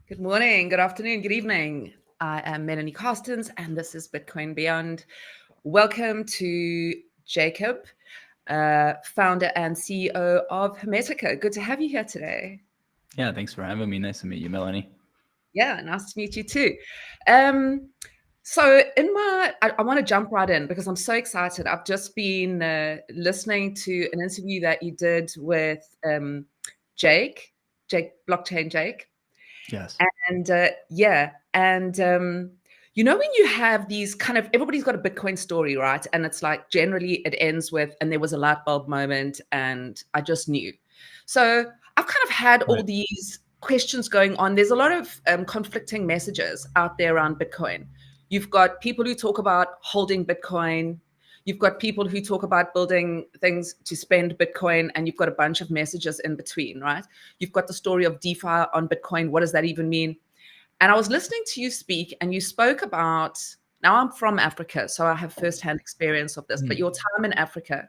Good morning, good afternoon, good evening. I am Melanie Carstens, and this is Bitcoin Beyond. Welcome to Jakob, founder and CEO of Hermetica. Good to have you here today. Yeah, thanks for having me. Nice to meet you, Melanie. Yeah, nice to meet you too. I want to jump right in because I'm so excited. I've just been listening to an interview that you did with Jake, Blockchain Jake. Yes. And when you have these kind of, everybody's got a Bitcoin story, right? And it's like generally it ends with, and there was a light bulb moment, and I just knew. So I've kind of had all these questions going on. There's a lot of conflicting messages out there around Bitcoin. You've got people who talk about holding Bitcoin. You've got people who talk about building things to spend Bitcoin, and you've got a bunch of messages in between, right? You've got the story of DeFi on Bitcoin. What does that even mean? And I was listening to you speak, and you spoke about, now I'm from Africa, so I have firsthand experience of this, but your time in Africa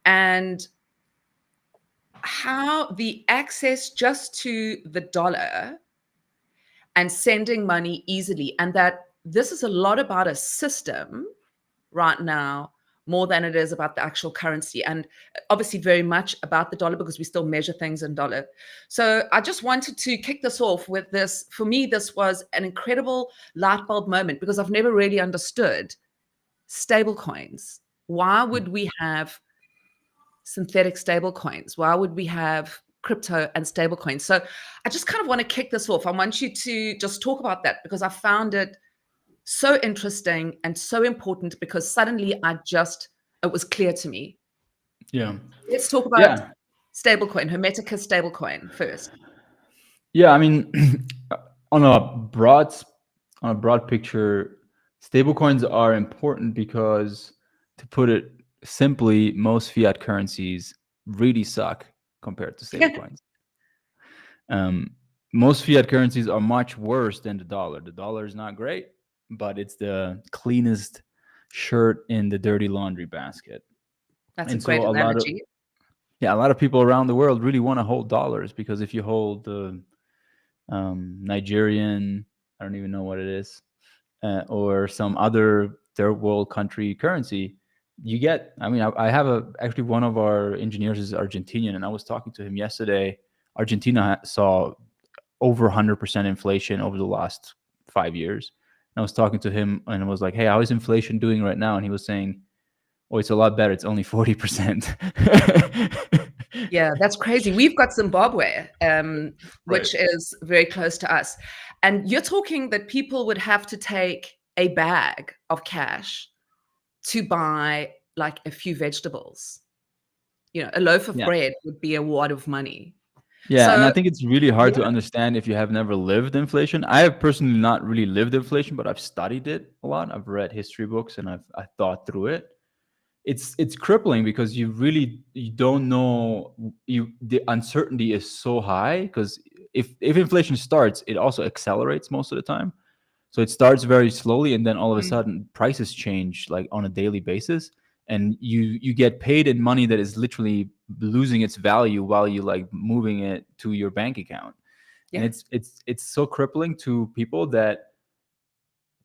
and how the access just to the dollar and sending money easily, and that this is a lot about a system right now more than it is about the actual currency, and obviously very much about the dollar because we still measure things in dollar. So I just wanted to kick this off with this. For me, this was an incredible light bulb moment because I've never really understood stable coins. Why would we have synthetic stable coins? Why would we have crypto and stable coins? So I just kind of want to kick this off. I want you to just talk about that because I found it so interesting and so important because suddenly it was clear to me. Yeah. Let's talk about Yeah. stablecoin, Hermetica stablecoin first. Yeah. I mean, on a broad picture, stablecoins are important because, to put it simply, most fiat currencies really suck compared to stablecoins. Most fiat currencies are much worse than the dollar. The dollar is not great, but it's the cleanest shirt in the dirty laundry basket. That's a And so great analogy. a lot of people around the world really want to hold dollars because if you hold the Nigerian, I don't even know what it is, or some other third world country currency, you get, I mean, I have actually one of our engineers is Argentinian, and I was talking to him yesterday. Argentina saw over 100% inflation over the last 5 years. And I was talking to him and I was like, hey, how is inflation doing right now? And he was saying, oh, it's a lot better. It's only 40%. Yeah, that's crazy. We've got Zimbabwe, which is very close to us. And you're talking that people would have to take a bag of cash to buy like a few vegetables. A loaf of Yeah. bread would be a wad of money. Yeah, and So I think it's really hard to yeah. understand if you have never lived inflation. I have personally not really lived inflation, but I've studied it a lot. I've read history books and I thought through it. It's crippling because you don't know, the uncertainty is so high because if inflation starts, it also accelerates most of the time. So it starts very slowly, and then all of a sudden prices change like on a daily basis, and you get paid in money that is literally losing its value while you like moving it to your bank account. And Yeah. it's so crippling to people that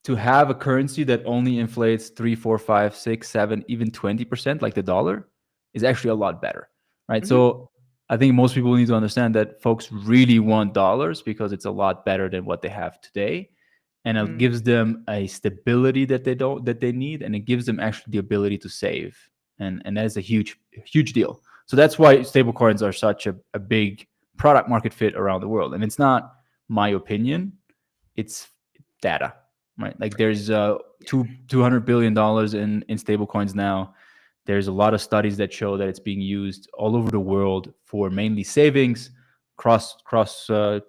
to have a currency that only inflates 3, 4, 5, 6, 7, even 20%, like the dollar, is actually a lot better, right? Mhm. So I think most people need to understand that folks really want dollars because it's a lot better than what they have today, and it Mm. gives them a stability that they need, and it gives them actually the ability to save, and that is a huge deal. So that's why stablecoins are such a big product market fit around the world, and it's not my opinion, it's data, right? Like there's $200 billion in stable coins now. There's a lot of studies that show that it's being used all over the world for mainly savings, cross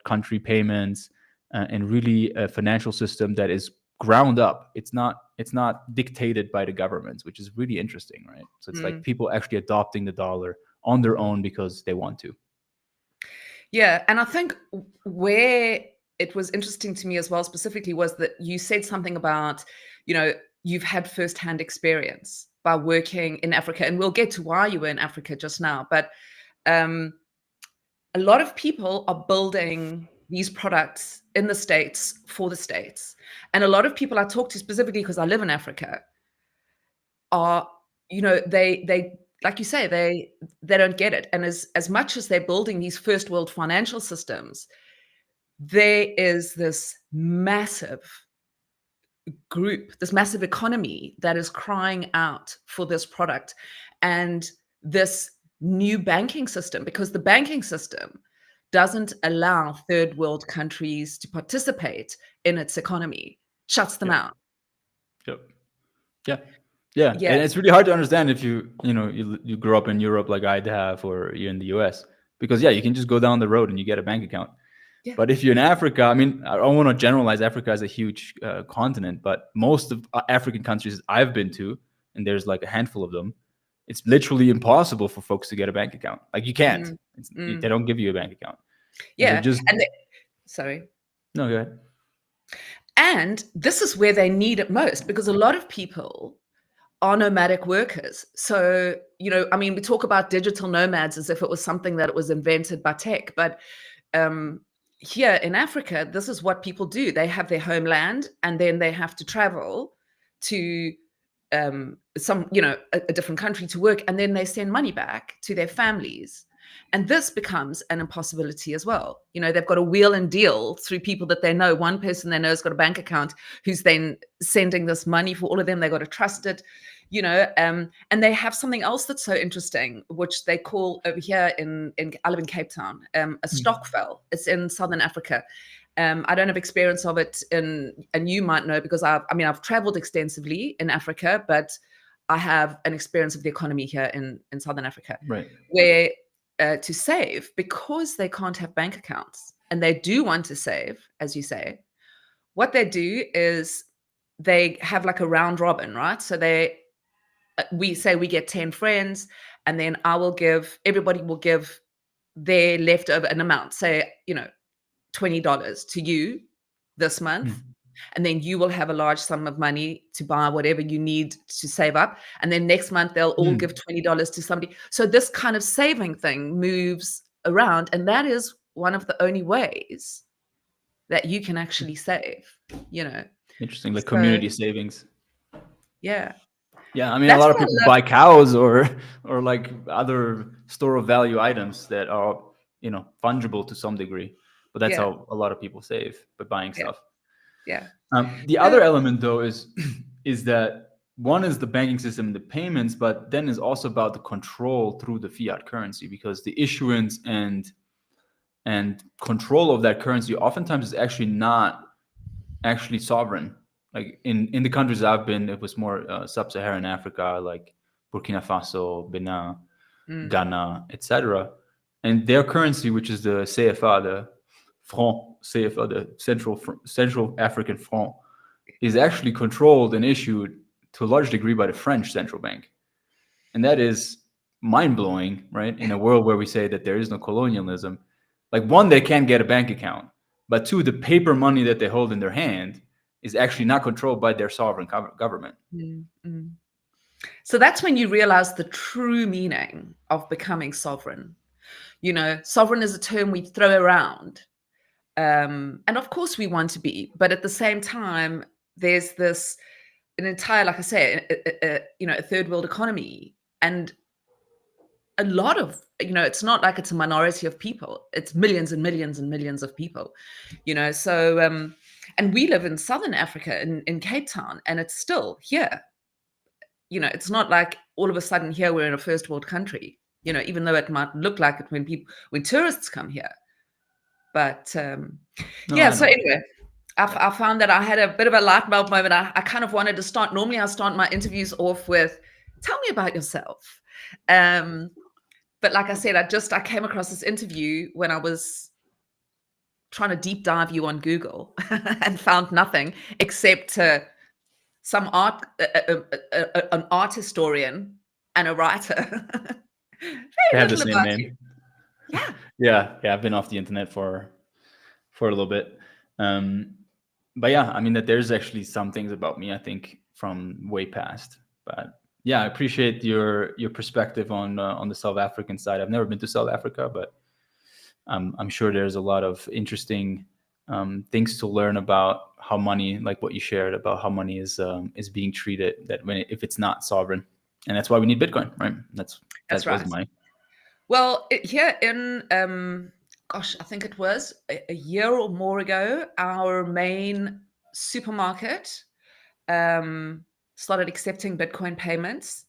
country payments, and really a financial system that is ground up. It's not dictated by the governments, which is really interesting, right? So it's like people actually adopting the dollar on their own because they want to. Yeah, and I think where it was interesting to me as well specifically was that you said something about, you've had firsthand experience by working in Africa, and we'll get to why you were in Africa just now. But a lot of people are building these products in the States for the States. And a lot of people I talk to, specifically because I live in Africa, are, they like you say, they don't get it. And as much as they're building these first world financial systems, there is this massive group, this massive economy that is crying out for this product and this new banking system, because the banking system doesn't allow third world countries to participate in its economy, shuts them out. Yep. Yeah. Yeah. And it's really hard to understand if you grew up in Europe like I have, or you're in the US, because you can just go down the road and you get a bank account. Yeah. But if you're in Africa, I mean, I don't want to generalize Africa as a huge continent, but most of African countries I've been to, and there's like a handful of them, it's literally impossible for folks to get a bank account. Like you can't. They don't give you a bank account. Yeah. And sorry. No, go ahead. And this is where they need it most, because a lot of people are nomadic workers. So, I mean, we talk about digital nomads as if it was something that was invented by tech, but here in Africa, this is what people do. They have their homeland, and then they have to travel to a different country to work, and then they send money back to their families. And this becomes an impossibility as well. They've got to wheel and deal through people that they know. One person they know has got a bank account who's then sending this money for all of them. They've got to trust it, and they have something else that's so interesting, which they call over here I live in Cape Town, a stokvel. It's in Southern Africa. I don't have experience of it and you might know, because I've traveled extensively in Africa, but I have an experience of the economy here in Southern Africa, right, where to save, because they can't have bank accounts and they do want to save, as you say, what they do is they have like a round robin, right? So we say we get 10 friends, and then everybody will give their leftover an amount, say, $20 to you this month. And then you will have a large sum of money to buy whatever you need to save up. And then next month, they'll all give $20 to somebody. So this kind of saving thing moves around. And that is one of the only ways that you can actually save, Interesting, like community savings. Yeah. Yeah, I mean, a lot of people buy cows or like other store of value items that are, fungible to some degree. But that's how a lot of people save, by buying stuff. Yeah. The other element, though, is that one is the banking system and the payments, but then is also about the control through the fiat currency, because the issuance and control of that currency oftentimes is actually not actually sovereign. Like in the countries I've been, it was more sub-Saharan Africa, like Burkina Faso, Benin, Ghana, etc. And their currency, which is the CFA, the franc CFA, the Central African franc, is actually controlled and issued to a large degree by the French central bank. And that is mind-blowing, right? In a world where we say that there is no colonialism. Like, one, they can't get a bank account, but two, the paper money that they hold in their hand is actually not controlled by their sovereign government. So that's when you realize the true meaning of becoming sovereign. Sovereign is a term we throw around. And of course we want to be, but at the same time, there's an entire, like I say, a third world economy. And a lot of, it's not like it's a minority of people. It's millions and millions and millions of people, so, and we live in Southern Africa, in Cape Town, and it's still here. It's not like all of a sudden here we're in a first world country, even though it might look like it when tourists come here. But so anyway, I found that I had a bit of a light bulb moment. I kind of wanted to start. Normally I start my interviews off with, tell me about yourself. But like I said, I came across this interview when I was trying to deep dive you on Google and found nothing except some an art historian and a writer. They have the same name. Yeah. Yeah. I've been off the internet for a little bit. But yeah, I mean, that there's actually some things about me, I think, from way past. But yeah, I appreciate your perspective on the South African side. I've never been to South Africa, but I'm sure there's a lot of interesting things to learn about how money, like what you shared about how money is being treated, that if it's not sovereign, and that's why we need Bitcoin, right? That That's was right. my. Well, here in gosh, I think it was a year or more ago, our main supermarket started accepting Bitcoin payments,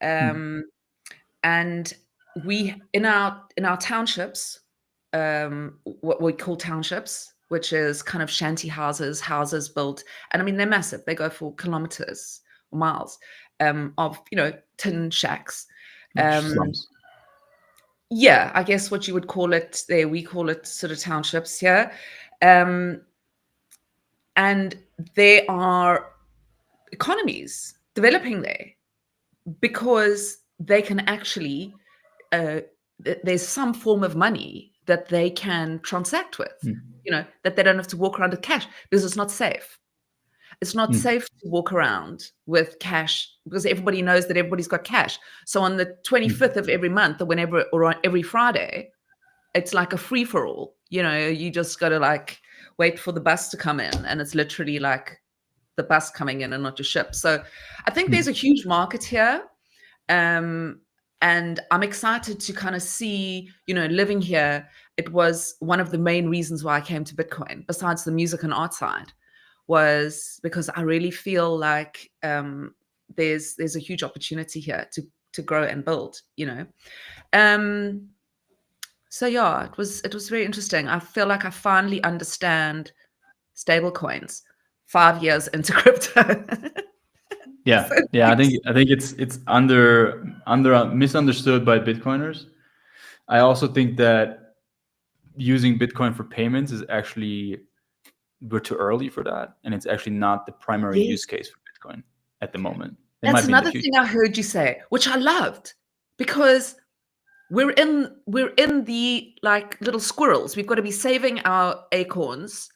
and we in our townships, what we call townships, which is kind of shanty houses built, and I mean they're massive. They go for kilometers or miles of tin shacks. Slums. Yeah, I guess what you would call it there. We call it sort of townships here. And there are economies developing there because they can actually, there's some form of money that they can transact with, that they don't have to walk around with cash because it's not safe. It's not safe to walk around with cash because everybody knows that everybody's got cash. So on the 25th of every month or whenever, or on every Friday, it's like a free for all. You just got to like wait for the bus to come in, and it's literally like the bus coming in and not your ship. So I think there's a huge market here. And I'm excited to kind of see, living here. It was one of the main reasons why I came to Bitcoin, besides the music and art side, was because I really feel like there's a huge opportunity here to grow and build, So yeah, it was very interesting. I feel like I finally understand stable coins 5 years into crypto. Yeah, So yeah. I think it's under misunderstood by Bitcoiners. I also think that using Bitcoin for payments is actually, we're too early for that, and it's actually not the primary yes, use case for Bitcoin at the moment. It that's might be in the another future. thing I heard you say, which I loved, because we're in the like little squirrels. We've got to be saving our acorns,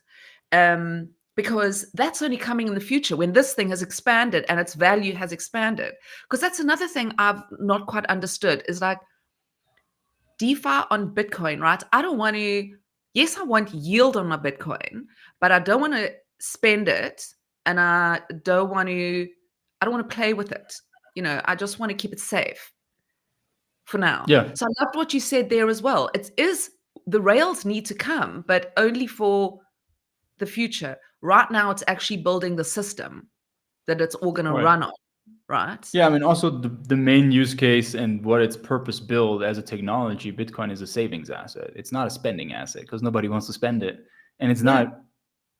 because that's only coming in the future when this thing has expanded and its value has expanded. Because that's another thing I've not quite understood is like DeFi on Bitcoin, right? I don't want to, yes, I want yield on my Bitcoin, but I don't want to spend it, and I don't want to play with it. I just want to keep it safe for now. Yeah, So I loved what you said there as well. It is the rails need to come, but only for the future. Right now, it's actually building the system that it's all going to right. run on, right? Yeah, I mean, also the main use case and what its purpose built as a technology, Bitcoin is a savings asset. It's not a spending asset because nobody wants to spend it, and it's Yeah. not.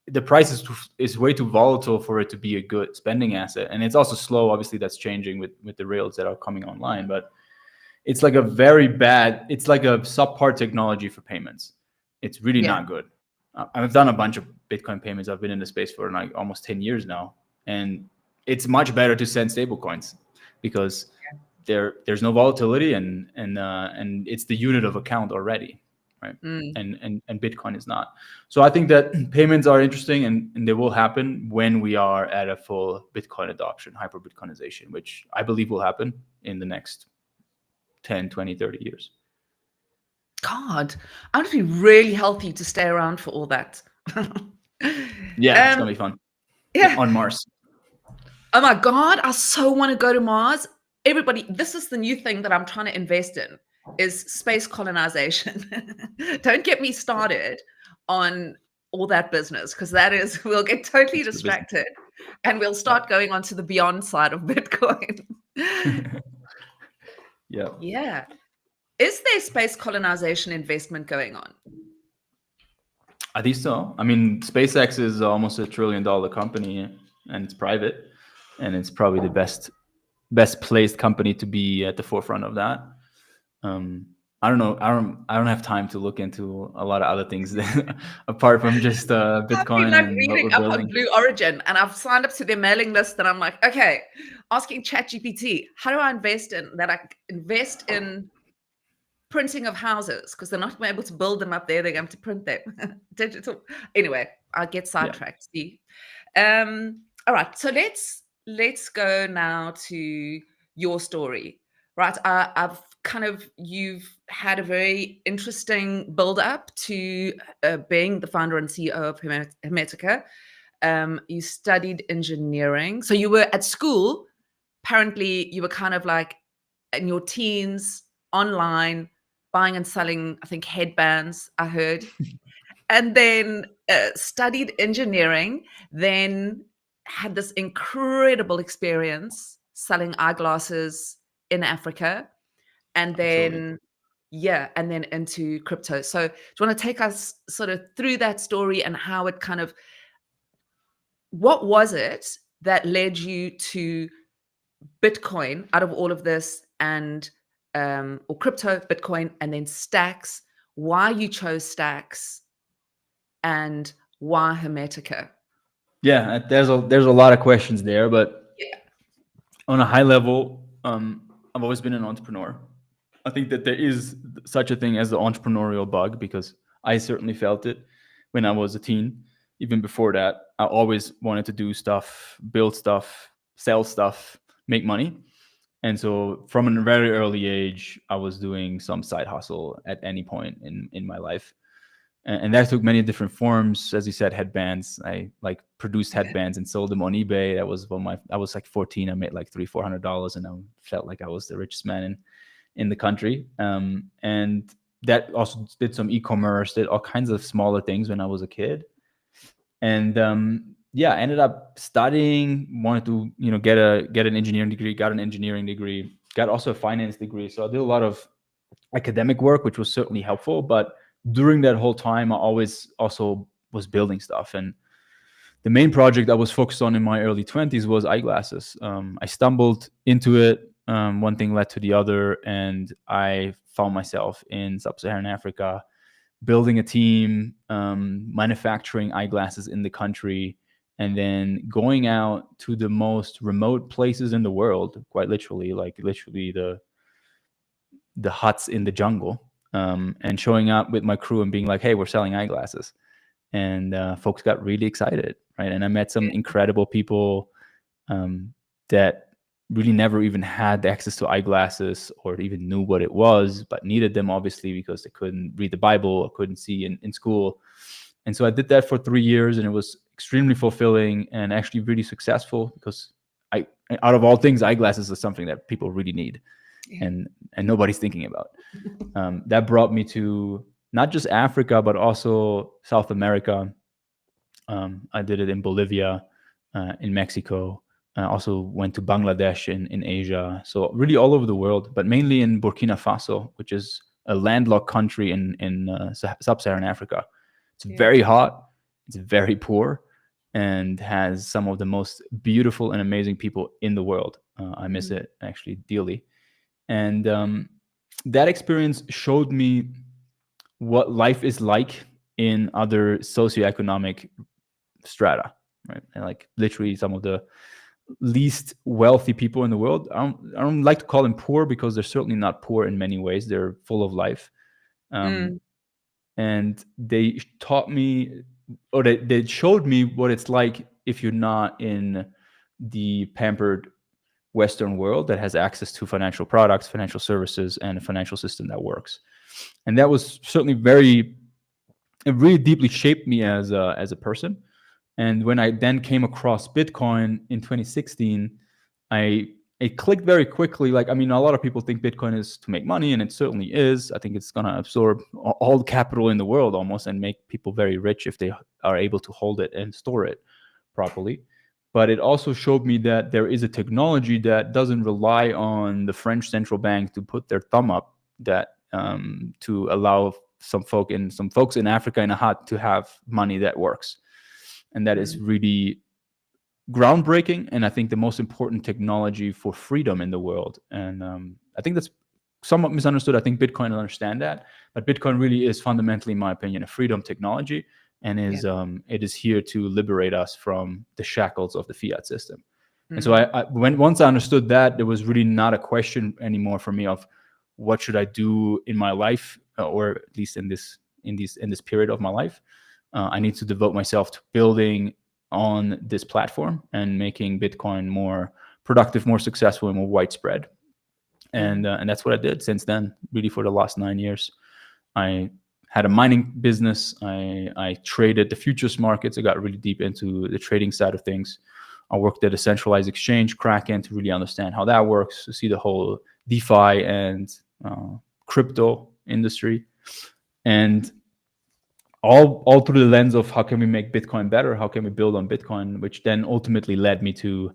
The price is way too volatile for it to be a good spending asset, and it's also slow. Obviously, that's changing with the rails that are coming online, but it's like it's like a subpar technology for payments. It's really Yeah. not good. I've done a bunch of Bitcoin payments. I've been in the space for like almost 10 years now, and it's much better to send stable coins because there's no volatility, and it's the unit of account already, right? And Bitcoin is not. So I think that payments are interesting, and they will happen when we are at a full Bitcoin adoption, hyper Bitcoinization, which I believe will happen in the next 10, 20, 30 years. God, I want to be really healthy to stay around for all that. Yeah, it's gonna be fun. Yeah. On Mars. Oh my God, I so want to go to Mars. Everybody, this is the new thing that I'm trying to invest in, is space colonization. Don't get me started on all that business, because that is, we'll get totally distracted and we'll start going on to the beyond side of Bitcoin. Yeah. Yeah. Is there space colonization investment going on? I think so. I mean, SpaceX is almost $1 trillion company, and it's private, and it's probably the best placed company to be at the forefront of that. I don't know. I don't have time to look into a lot of other things apart from just I've been Bitcoin like and what reading we're up on building. Blue Origin, and I've signed up to their mailing list, and I'm like, okay, asking ChatGPT, how do I invest in that? I invest in printing of houses, because they're not able to build them up there; they're going to print them digital. Anyway, I get sidetracked. Yeah. See, all right, so let's go now to your story. Right, I've kind of you've had a very interesting build up to being the founder and CEO of Hermetica. You studied engineering, so you were at school. Apparently, you were kind of like in your teens, online, buying and selling, I think, headbands, I heard. And then studied engineering, then had this incredible experience selling eyeglasses in Africa, and Absolutely. then and then into crypto. So do you want to take us sort of through that story and how it kind of, what was it that led you to Bitcoin out of all of this, and or crypto, Bitcoin, and then stacks, why you chose stacks, and why Hermetica? Yeah, there's a lot of questions there, but Yeah. on a high level, I've always been an entrepreneur. I think that there is such a thing as the entrepreneurial bug, because I certainly felt it when I was a teen. Even before that, I always wanted to do stuff, build stuff, sell stuff, make money. And so from a very early age, I was doing some side hustle at any point in my life. And that took many different forms. As you said, headbands. I like produced headbands and sold them on eBay. That was I was like 14. I made like $300-400, and I felt like I was the richest man in the country. And that also did some e-commerce, did all kinds of smaller things when I was a kid. And I ended up studying, wanted to get an engineering degree, got an engineering degree, got also a finance degree. So I did a lot of academic work, which was certainly helpful. But during that whole time, I always also was building stuff. And the main project I was focused on in my early 20s was eyeglasses. I stumbled into it. One thing led to the other, and I found myself in sub-Saharan Africa, building a team, manufacturing eyeglasses in the country, and then going out to the most remote places in the world, quite literally, like literally the huts in the jungle, and showing up with my crew and being like, hey, we're selling eyeglasses. And folks got really excited, right? And I met some incredible people that really never even had access to eyeglasses or even knew what it was, but needed them, obviously, because they couldn't read the Bible or couldn't see in school. And so I did that for 3 years, and it was extremely fulfilling and actually really successful, because out of all things, eyeglasses is something that people really need. And nobody's thinking about. That brought me to not just Africa, but also South America. I did it in Bolivia, in Mexico. I also went to Bangladesh in Asia. So really all over the world, but mainly in Burkina Faso, which is a landlocked country in sub-Saharan Africa. It's very hot, it's very poor, and has some of the most beautiful and amazing people in the world. I miss it actually dearly. And that experience showed me what life is like in other socioeconomic strata, right? And like literally some of the least wealthy people in the world. I don't like to call them poor, because they're certainly not poor in many ways. They're full of life. And they taught me, or they showed me what it's like if you're not in the pampered Western world that has access to financial products, financial services, and a financial system that works. And that was certainly it really deeply shaped me as a person. And when I then came across Bitcoin in 2016, it clicked very quickly. Like, I mean, a lot of people think Bitcoin is to make money, and it certainly is. I think it's going to absorb all the capital in the world almost and make people very rich if they are able to hold it and store it properly. But it also showed me that there is a technology that doesn't rely on the French central bank to put their thumb up, that to allow some folks in Africa in a hut to have money that works. And that is really groundbreaking, and I think the most important technology for freedom in the world. And I think that's somewhat misunderstood. I think Bitcoin will understand that, but Bitcoin really is fundamentally, in my opinion, a freedom technology, and it is here to liberate us from the shackles of the fiat system. And so once I understood that, there was really not a question anymore for me of what should I do in my life, or at least in this period of my life. I need to devote myself to building on this platform and making Bitcoin more productive, more successful, and more widespread. And that's what I did since then, really for the last 9 years. I had a mining business. I traded the futures markets. I got really deep into the trading side of things. I worked at a centralized exchange, Kraken, to really understand how that works, to see the whole DeFi and crypto industry. And all through the lens of how can we make Bitcoin better? How can we build on Bitcoin? Which then ultimately led me to,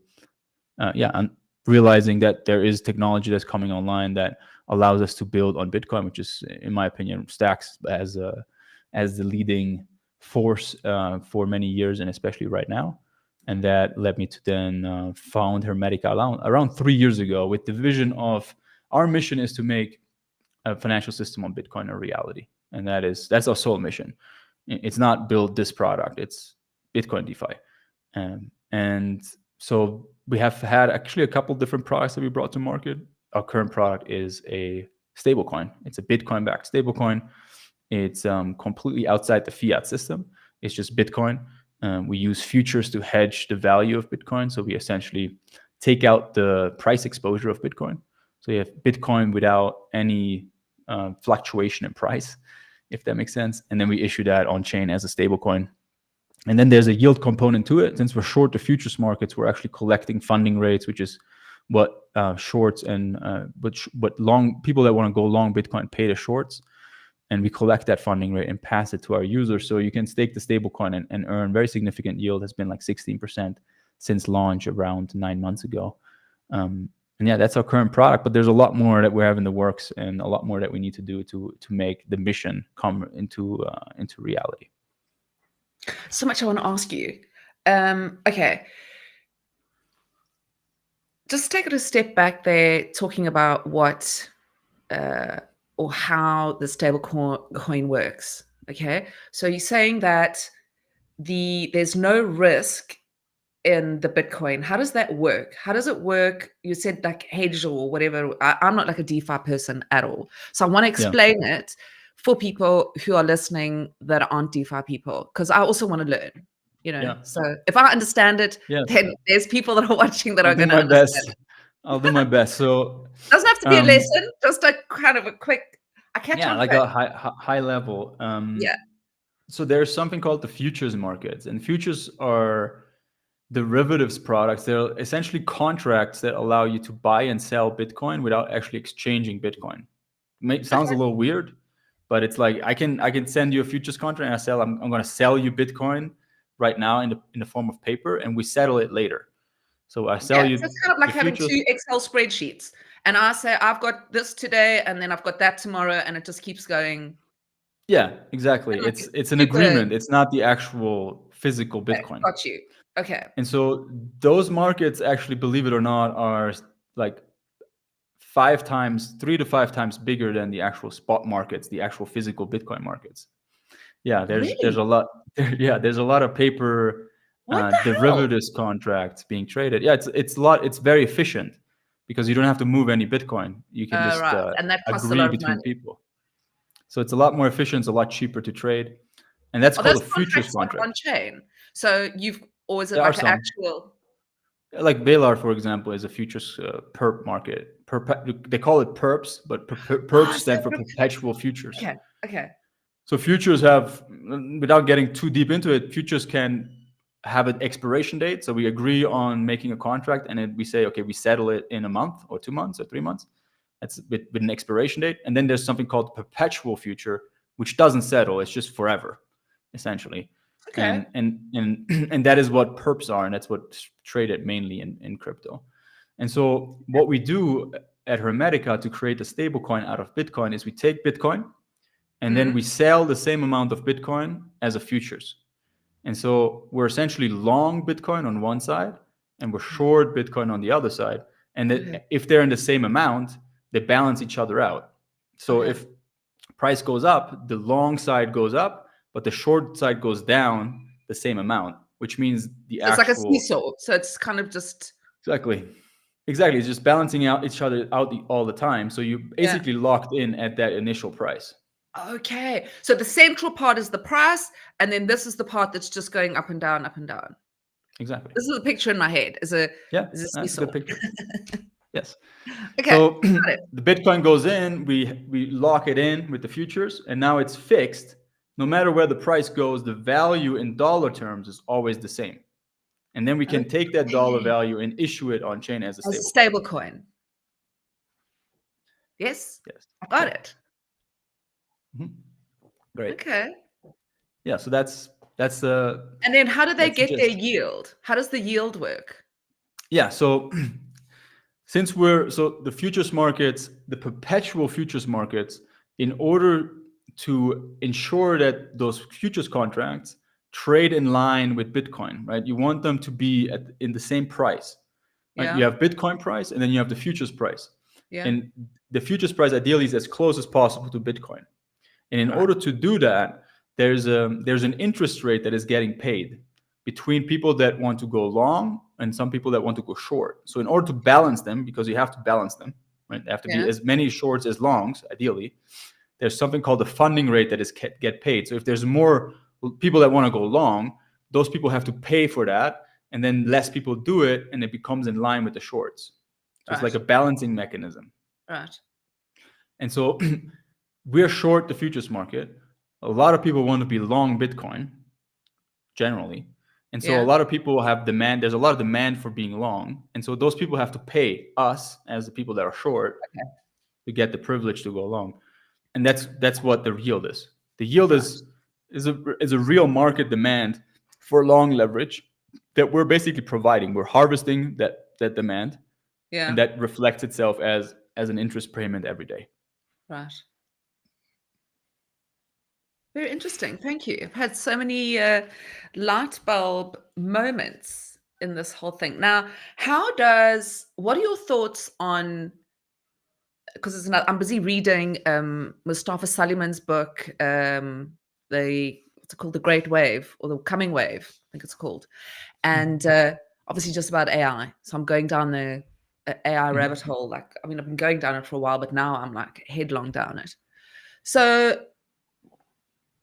realizing that there is technology that's coming online that allows us to build on Bitcoin, which is, in my opinion, stacks as the leading force for many years, and especially right now. And that led me to then found Hermetica around 3 years ago, with the vision of our mission is to make a financial system on Bitcoin a reality, and that's our sole mission. It's not build this product; it's Bitcoin DeFi, and so we have had actually a couple different products that we brought to market. Our current product is a stablecoin. It's a Bitcoin-backed stablecoin. It's completely outside the fiat system. It's just Bitcoin. We use futures to hedge the value of Bitcoin. So we essentially take out the price exposure of Bitcoin. So you have Bitcoin without any fluctuation in price, if that makes sense. And then we issue that on chain as a stablecoin. And then there's a yield component to it. Since we're short the futures markets, we're actually collecting funding rates, which is what shorts and what long people that want to go long Bitcoin pay to shorts. And we collect that funding rate and pass it to our users. So you can stake the stablecoin and earn very significant yield. Has been like 16% since launch around 9 months ago. And yeah, that's our current product. But there's a lot more that we have in the works, and a lot more that we need to do to make the mission come into reality. So much I want to ask you. Okay. Just take it a step back there, talking about what or how the stable coin works. Okay. So you're saying that there's no risk in the Bitcoin. How does that work? How does it work? You said like hedge or whatever. I'm not like a DeFi person at all. So I want to explain it for people who are listening that aren't DeFi people, because I also want to learn, So if I understand it, then there's people that are watching that are going to understand it. I'll do my best. So it doesn't have to be a lesson, just a kind of a quick, I catch on like quick. a high level. So there's something called the futures markets, and futures are derivatives products. They're essentially contracts that allow you to buy and sell Bitcoin without actually exchanging Bitcoin. Sounds a little weird, but it's like I can send you a futures contract and I'm going to sell you Bitcoin right now in the form of paper, and we settle it later. So I sell you. So it's kind of like having two Excel spreadsheets, and I say I've got this today, and then I've got that tomorrow, and it just keeps going. Yeah, exactly. It's an agreement. It's not the actual physical Bitcoin. Got you. Okay. And so those markets, actually, believe it or not, are like 3 to 5 times bigger than the actual spot markets, the actual physical Bitcoin markets. Yeah, there's a lot. There's a lot of paper derivatives contracts being traded. Yeah, it's a lot. It's very efficient because you don't have to move any Bitcoin. You can just and that costs agree a lot of between money. people. So it's a lot more efficient. It's a lot cheaper to trade, and that's called a futures contract. On chain. So or is it like an actual? Like Velar, for example, is a futures perp market. They call it perps, but perps stand for perpetual futures. Okay. So futures have, without getting too deep into it, futures can have an expiration date. So we agree on making a contract, and then we say, okay, we settle it in a month or 2 months or 3 months. That's with an expiration date. And then there's something called perpetual future, which doesn't settle. It's just forever, essentially. Okay. And that is what perps are, and that's what's traded mainly in crypto. And so what we do at Hermetica to create a stable coin out of Bitcoin is we take Bitcoin, and then we sell the same amount of Bitcoin as a futures. And so we're essentially long Bitcoin on one side, and we're short Bitcoin on the other side. And if they're in the same amount, they balance each other out. So if price goes up, the long side goes up, but the short side goes down the same amount, which means it's like a seesaw. So it's kind of just exactly. It's just balancing out each other out all the time. So you basically locked in at that initial price. Okay. So the central part is the price, and then this is the part that's just going up and down, up and down. Exactly. This is a picture in my head. Is a that's a good picture. Yes. Okay, So got it. the Bitcoin goes in, we lock it in with the futures, and now it's fixed. No matter where the price goes, the value in dollar terms is always the same. And then we can take that dollar Okay. value and issue it on chain as a As a stable. stable coin. Yes, Yes. I got Yeah. it. Great. Okay. Yeah. So that's the And then how do they that's the get their gist. yield? How does the yield work? Yeah. So since the futures markets, the perpetual futures markets, in order to ensure that those futures contracts trade in line with Bitcoin, right? You want them to be in the same price. Right? Yeah, You have Bitcoin price, and then you have the futures price. yeah, And the futures price ideally is as close as possible to Bitcoin. And in right. order to do that, there's an interest rate that is getting paid between people that want to go long and some people that want to go short. So in order to balance them, because you have to balance them, right? There have to be Yeah, as many shorts as longs, ideally. There's something called the funding rate that is get paid. So if there's more people that want to go long, those people have to pay for that, and then less people do it, and it becomes in line with the shorts. So it's like right, a balancing mechanism. right. And so we're short the futures market. A lot of people want to be long Bitcoin generally. And so a Yeah, lot of people have demand. There's a lot of demand for being long. And so those people have to pay us as the people that are short okay, to get the privilege to go long. And that's what the yield is. The yield right. is a real market demand for long leverage that we're basically providing. We're harvesting that demand, and Yeah, that reflects itself as an interest payment every day. right. Very interesting. Thank you. I've had so many light bulb moments in this whole thing. Now, what are your thoughts on, because I'm busy reading Mustafa Suleyman's book, what's it called? The Great Wave or the Coming Wave, I think it's called. And obviously just about AI. So I'm going down the AI rabbit hole. Like, I mean, I've been going down it for a while, but now I'm like headlong down it. So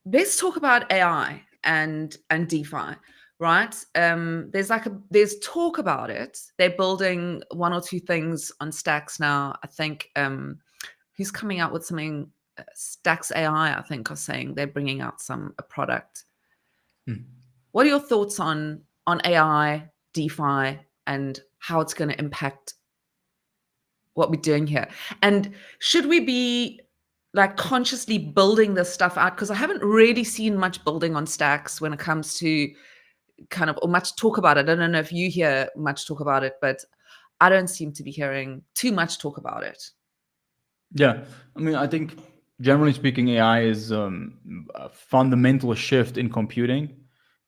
let's talk about AI and DeFi, right? There's talk about it. They're building one or two things on Stacks now. I think who's coming out with something? Stacks AI, I think, are saying they're bringing out a product. What are your thoughts on AI, DeFi, and how it's going to impact what we're doing here? And should we be like consciously building this stuff out? Because I haven't really seen much building on Stacks when it comes to or much talk about it. I don't know if you hear much talk about it, but I don't seem to be hearing too much talk about it. Yeah, I mean, I think generally speaking, AI is a fundamental shift in computing.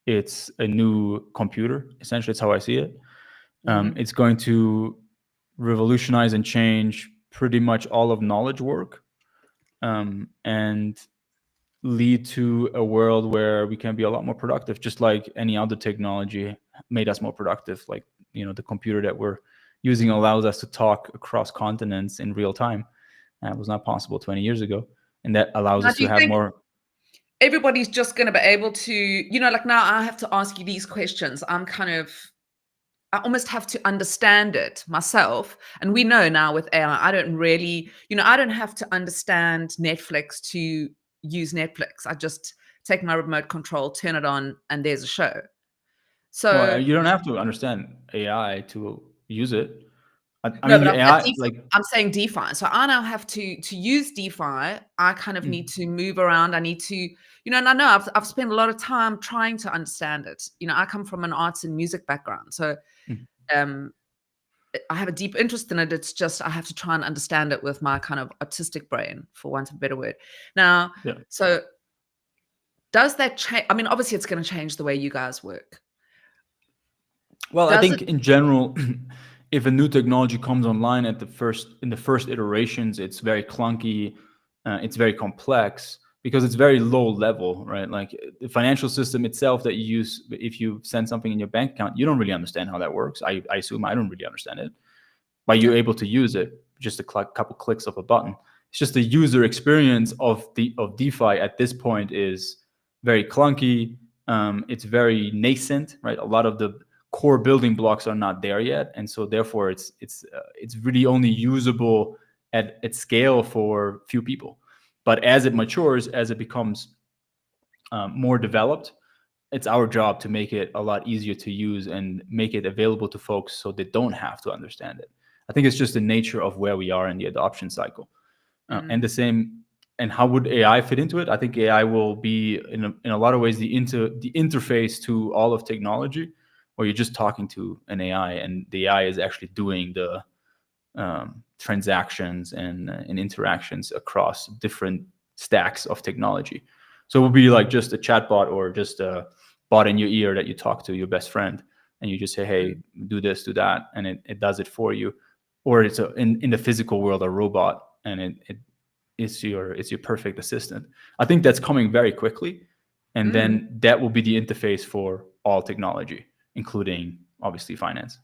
It's a new computer. Essentially, it's how I see it. It's going to revolutionize and change pretty much all of knowledge work, and lead to a world where we can be a lot more productive, just like any other technology made us more productive. Like, the computer that we're using allows us to talk across continents in real time. That was not possible 20 years ago. And that allows Now, us do to you have think more. everybody's just going to be able to, like now I have to ask you these questions. I almost have to understand it myself. And we know now with AI, I don't really, I don't have to understand Netflix to use Netflix. I just take my remote control, turn it on, and there's a show. Well, So you don't have to understand AI to use it. I no, mean, but the I'm saying AI, DeFi. like, I'm saying DeFi. So I now have to use DeFi. I kind of need to move around. I need to, and I know I've spent a lot of time trying to understand it. I come from an arts and music background. So um I have a deep interest in it. It's just I have to try and understand it with my kind of artistic brain, for want of a better word. Now, yeah. so does that change? I mean, obviously, it's going to change the way you guys work. Well, I Does think it? in general, if a new technology comes online in the first iterations, it's very clunky, it's very complex because it's very low level, right? Like the financial system itself that you use, if you send something in your bank account, you don't really understand how that works. I assume I don't really understand it, but you're able to use it just a couple clicks of a button. It's just the user experience of DeFi at this point is very clunky. It's very nascent, right? A lot of the core building blocks are not there yet, and so therefore it's really only usable at scale for few people. But as it matures, as it becomes more developed, it's our job to make it a lot easier to use and make it available to folks so they don't have to understand it. I think it's just the nature of where we are in the adoption cycle. And the same, and how would AI fit into it? I think AI will be in a lot of ways the interface to all of technology, where you're just talking to an AI and the AI is actually doing the transactions and interactions across different stacks of technology. So it will be like just a chatbot or just a bot in your ear that you talk to your best friend and you just say, hey, do this, do that, and it does it for you. Or it's in the physical world, a robot, and it's your perfect assistant. I think that's coming very quickly. And then that will be the interface for all technology, including obviously finance.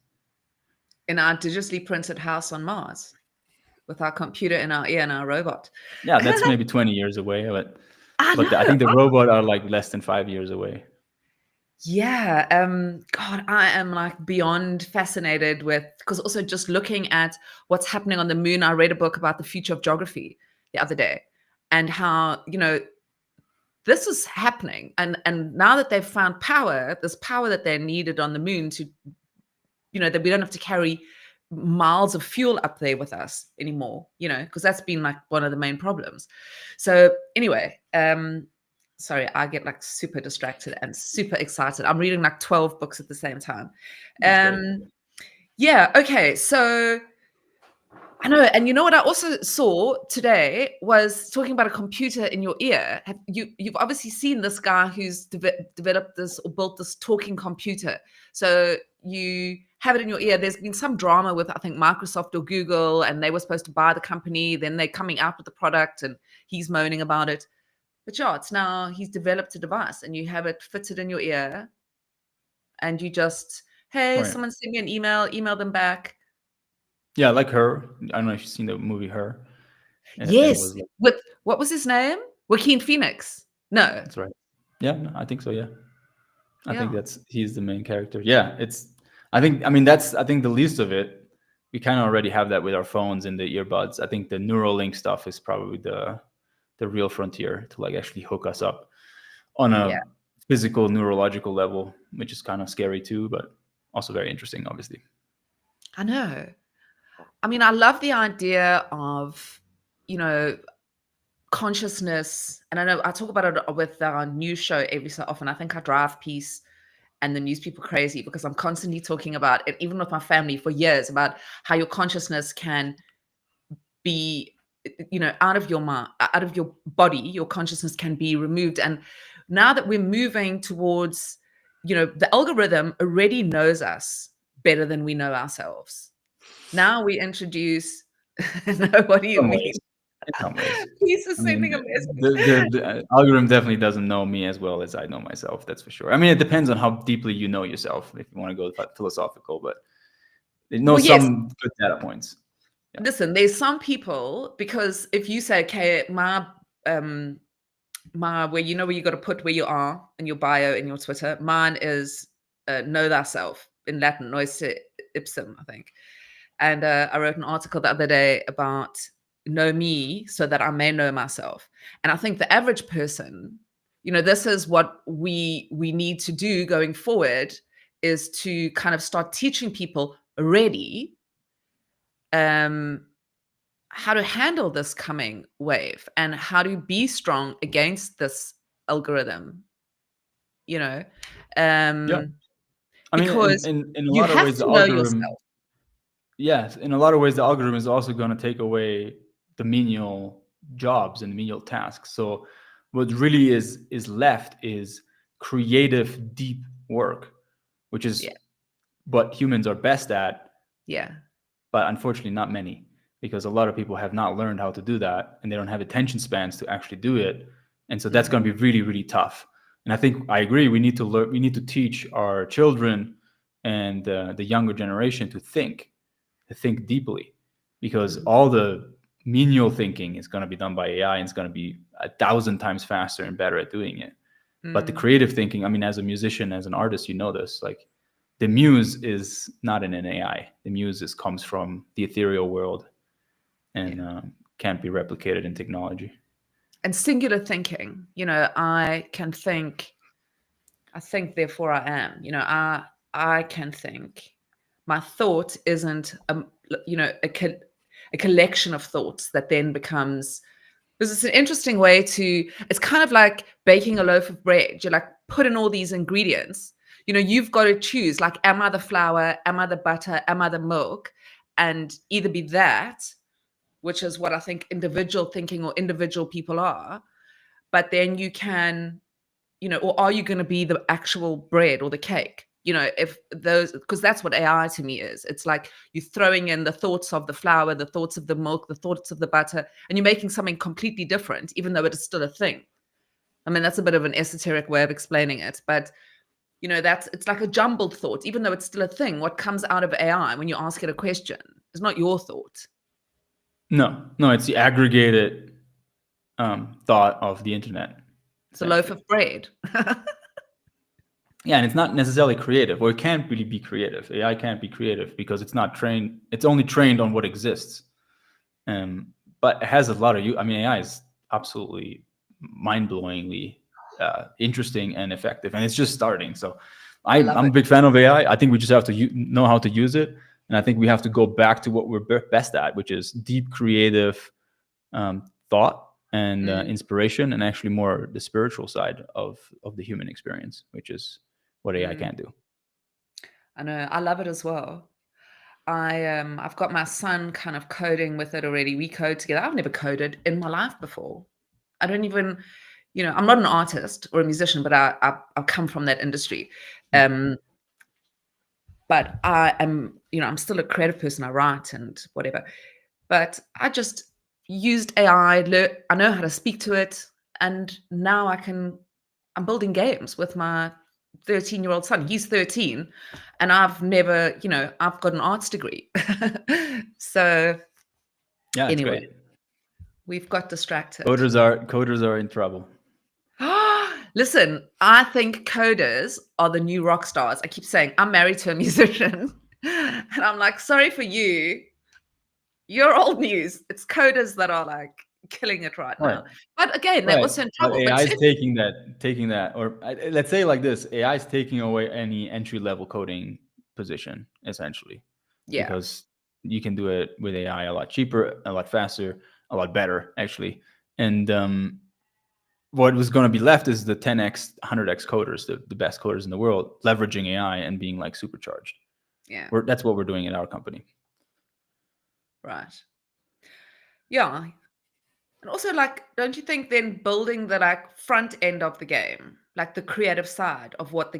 In our digitally printed house on Mars, with our computer in our ear and our robot. Yeah, that's maybe 20 years away, but I think the robot are like less than 5 years away. Yeah. God, I am like beyond fascinated with, because also just looking at what's happening on the moon. I read a book about the future of geography the other day and how, this is happening. And now that they've found this power that they needed on the moon to, that we don't have to carry miles of fuel up there with us anymore, because that's been like one of the main problems. So anyway, sorry, I get like super distracted and super excited. I'm reading like 12 books at the same time. Yeah. Okay. So I know. And you know what I also saw today was talking about a computer in your ear. You've obviously seen this guy who's developed this or built this talking computer. So you have it in your ear. There's been some drama with, I think, Microsoft or Google, and they were supposed to buy the company. Then they're coming out with the product and he's moaning about it. But yeah, it's now he's developed a device and you have it fitted in your ear and you just, hey, someone send me an email them back. Yeah, like Her. I don't know if you've seen the movie Her. Yes. With, what was his name? Joaquin Phoenix. No. That's right. Yeah, no, I think so, yeah. I think he's the main character. Yeah, I think the least of it. We kind of already have that with our phones and the earbuds. I think the Neuralink stuff is probably the real frontier to like actually hook us up on a physical neurological level, which is kind of scary too, but also very interesting, obviously. I know. I mean, I love the idea of, consciousness. And I know I talk about it with our news show every so often. I think I drive Peace and the news people crazy because I'm constantly talking about it, even with my family for years, about how your consciousness can be, out of your mind, out of your body, your consciousness can be removed. And now that we're moving towards, the algorithm already knows us better than we know ourselves. Now we introduce, no, what do you mean? In some ways. He's just sending a message. The algorithm definitely doesn't know me as well as I know myself. That's for sure. I mean, it depends on how deeply you know yourself, if you want to go philosophical, but it knows some good data points. Yeah. Listen, there's some people, because if you say, okay, my where where you got to put where you are in your bio in your Twitter, mine is know thyself in Latin, noise ipsum, I think. And I wrote an article the other day about know me so that I may know myself. And I think the average person, this is what we need to do going forward, is to kind of start teaching people already how to handle this coming wave and how to be strong against this algorithm, yeah. I mean, because in a you lot of have ways, to know yourself. Yes, in a lot of ways, the algorithm is also going to take away the menial jobs and menial tasks. So what really is left is creative, deep work, which is what humans are best at. Yeah. But unfortunately, not many, because a lot of people have not learned how to do that, and they don't have attention spans to actually do it. And so that's going to be really, really tough. And I think I agree. We need to learn. We need to teach our children and the younger generation to think deeply, because all the menial thinking is going to be done by AI and it's going to be 1,000 times faster and better at doing it. But the creative thinking, I mean, as a musician, as an artist, this, like the muse is not in an AI. The muse comes from the ethereal world and can't be replicated in technology. And singular thinking, I can think, I think, therefore I am. I can think. My thought isn't, a collection of thoughts that then becomes. Because it's an interesting way to. It's kind of like baking a loaf of bread. You're like, put in all these ingredients. You've got to choose. Like, am I the flour? Am I the butter? Am I the milk? And either be that, which is what I think individual thinking or individual people are. But then you can. Or are you going to be the actual bread or the cake? If those, because that's what AI to me is. It's like you're throwing in the thoughts of the flour, the thoughts of the milk, the thoughts of the butter, and you're making something completely different, even though it is still a thing. I mean, that's a bit of an esoteric way of explaining it, but it's like a jumbled thought, even though it's still a thing. What comes out of AI when you ask it a question is not your thought. No, it's the aggregated thought of the internet. It's a loaf of bread. Yeah, and it's not necessarily creative, or it can't really be creative. AI can't be creative because it's not trained. It's only trained on what exists. But it has a lot of AI is absolutely mind-blowingly interesting and effective, and it's just starting. So I'm a big fan of AI. I think we just have to know how to use it, and I think we have to go back to what we're best at, which is deep creative thought and inspiration, and actually more the spiritual side of the human experience, which is what AI can do. I know. I love it as well. I've got my son kind of coding with it already. We code together. I've never coded in my life before. I don't even, I'm not an artist or a musician, but I come from that industry. But I am, I'm still a creative person. I write and whatever. But I just used AI. I know how to speak to it. And now I'm building games with my 13-year-old son. He's 13, and I've never, I've got an arts degree. So yeah, anyway, great. We've got distracted. Coders are in trouble. Listen, I think coders are the new rock stars. I keep saying I'm married to a musician, and I'm like, sorry for you. You're old news. It's coders that are like killing it right now. But again, they're also in trouble. AI is taking that, or let's say like this: AI is taking away any entry-level coding position, essentially. Yeah. Because you can do it with AI a lot cheaper, a lot faster, a lot better, actually. And what was going to be left is the 10x, 100x coders, the best coders in the world, leveraging AI and being like supercharged. Yeah. That's what we're doing in our company. Right. Yeah. And also, like, don't you think then building the like front end of the game, like the creative side of what the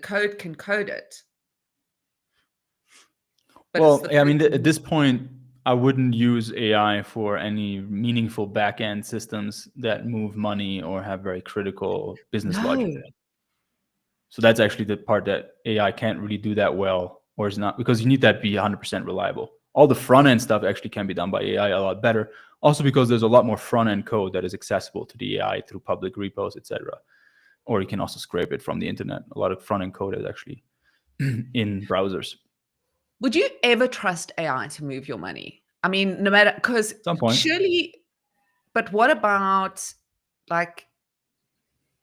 code can code it? But well, I mean, at this point, I wouldn't use AI for any meaningful back-end systems that move money or have very critical business logic. So that's actually the part that AI can't really do that well, or is not, because you need that to be 100% reliable. All the front-end stuff actually can be done by AI a lot better. Also because there's a lot more front-end code that is accessible to the AI through public repos, etc. Or you can also scrape it from the internet. A lot of front-end code is actually in browsers. Would you ever trust AI to move your money? I mean, no matter, because surely, but what about like